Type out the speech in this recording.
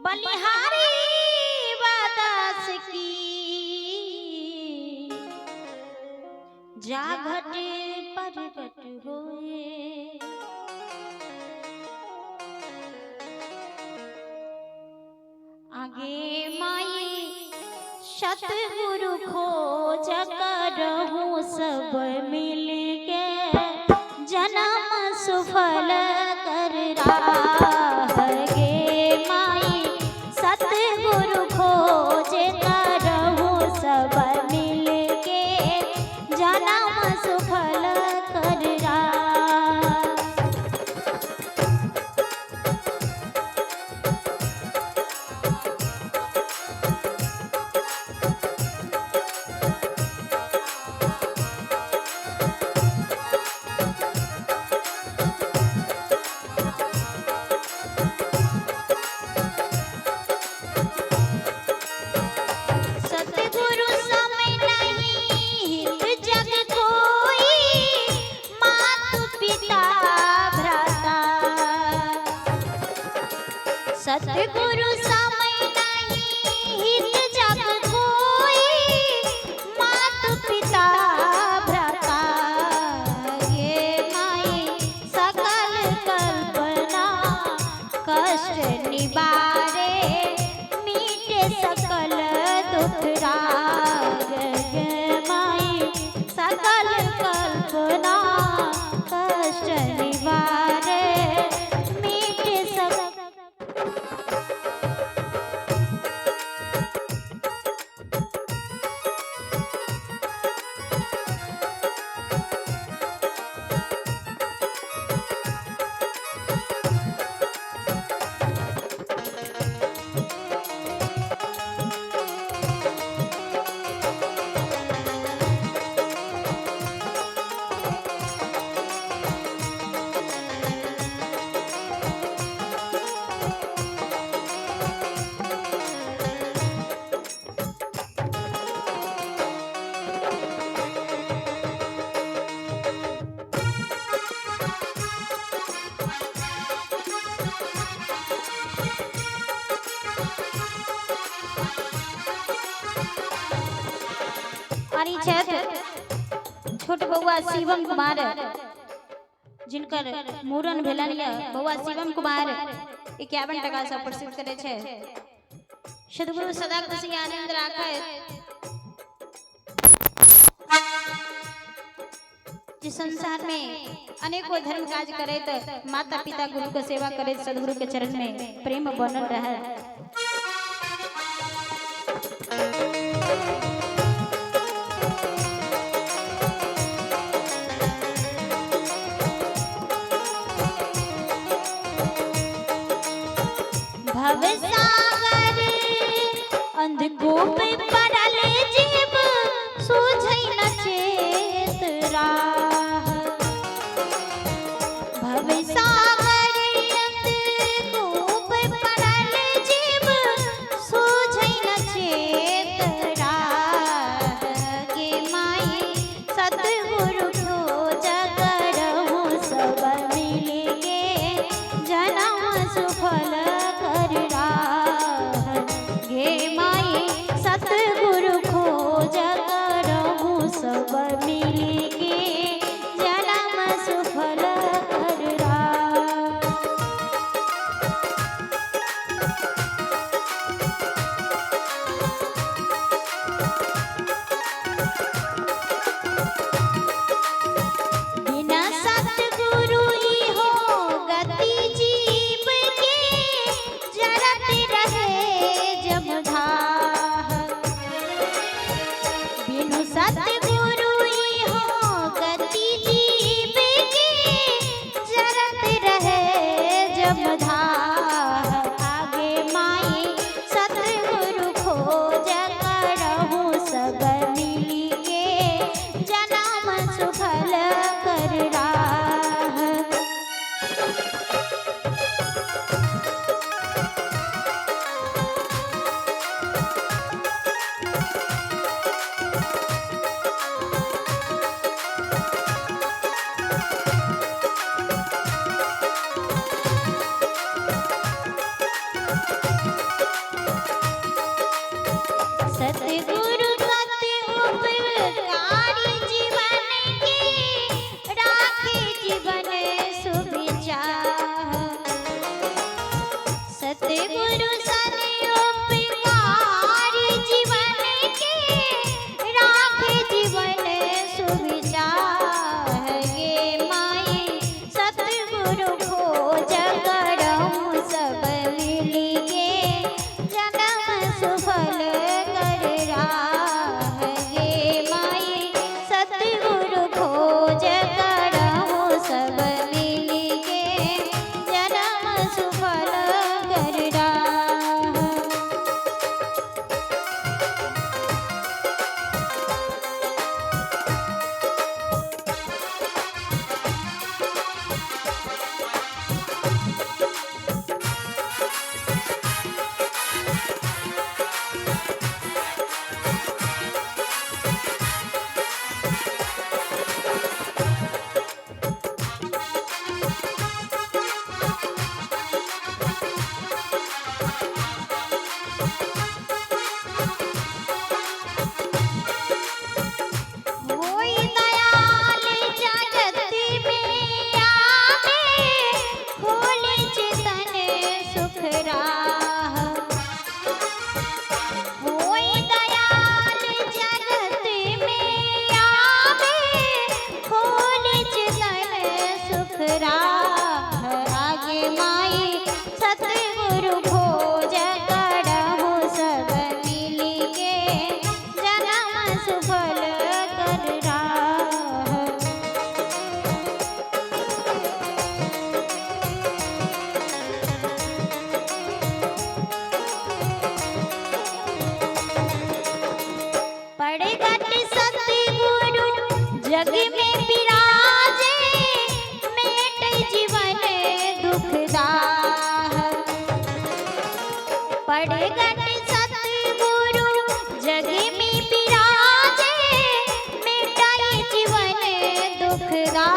बलिहारी बादास की जा घटे परगट होए। आगे माई सतगुरु खोज करहूँ सब मिल के जन्म सुफल कर गे माई सतगुरु खोज करहूँ सब मिल के जन्म सुफल कर सतगुरु समय नहीं हित जग कोई मात पिता भ्राता। ये माई सकल कल्पना कष्ट निवारे मीटे सकल दुख राग। ये माई सकल कल्पना कष्ट निवारे मीटे सकल। छोट बउआ शिवम कुमार जिनकर मूरन भेलन बउआ शिवम कुमार 51 टका से प्रसिद्ध करे छे। सद्गुरु सदा खुशी आनंद राखे। जिस संसार में अनेकों धर्म काज करे तो माता पिता गुरु को सेवा करे सद्गुरु के चरण में प्रेम बनल रहे। भवसागर अंधकूप पड़ल जीव सूझै न चेत राह। भवसागर अंधकूप पड़ल जीव चितन सुख राह आगे माई सतगुरु खोज करहु सब मिली के जन्म सफल कर राह। पड़े घट सतगुरु जग में विराजे मेट जीवन दुख दाह। पड़े घट सतगुरु जग में विराजे मेटाई जीवन दुख दाह।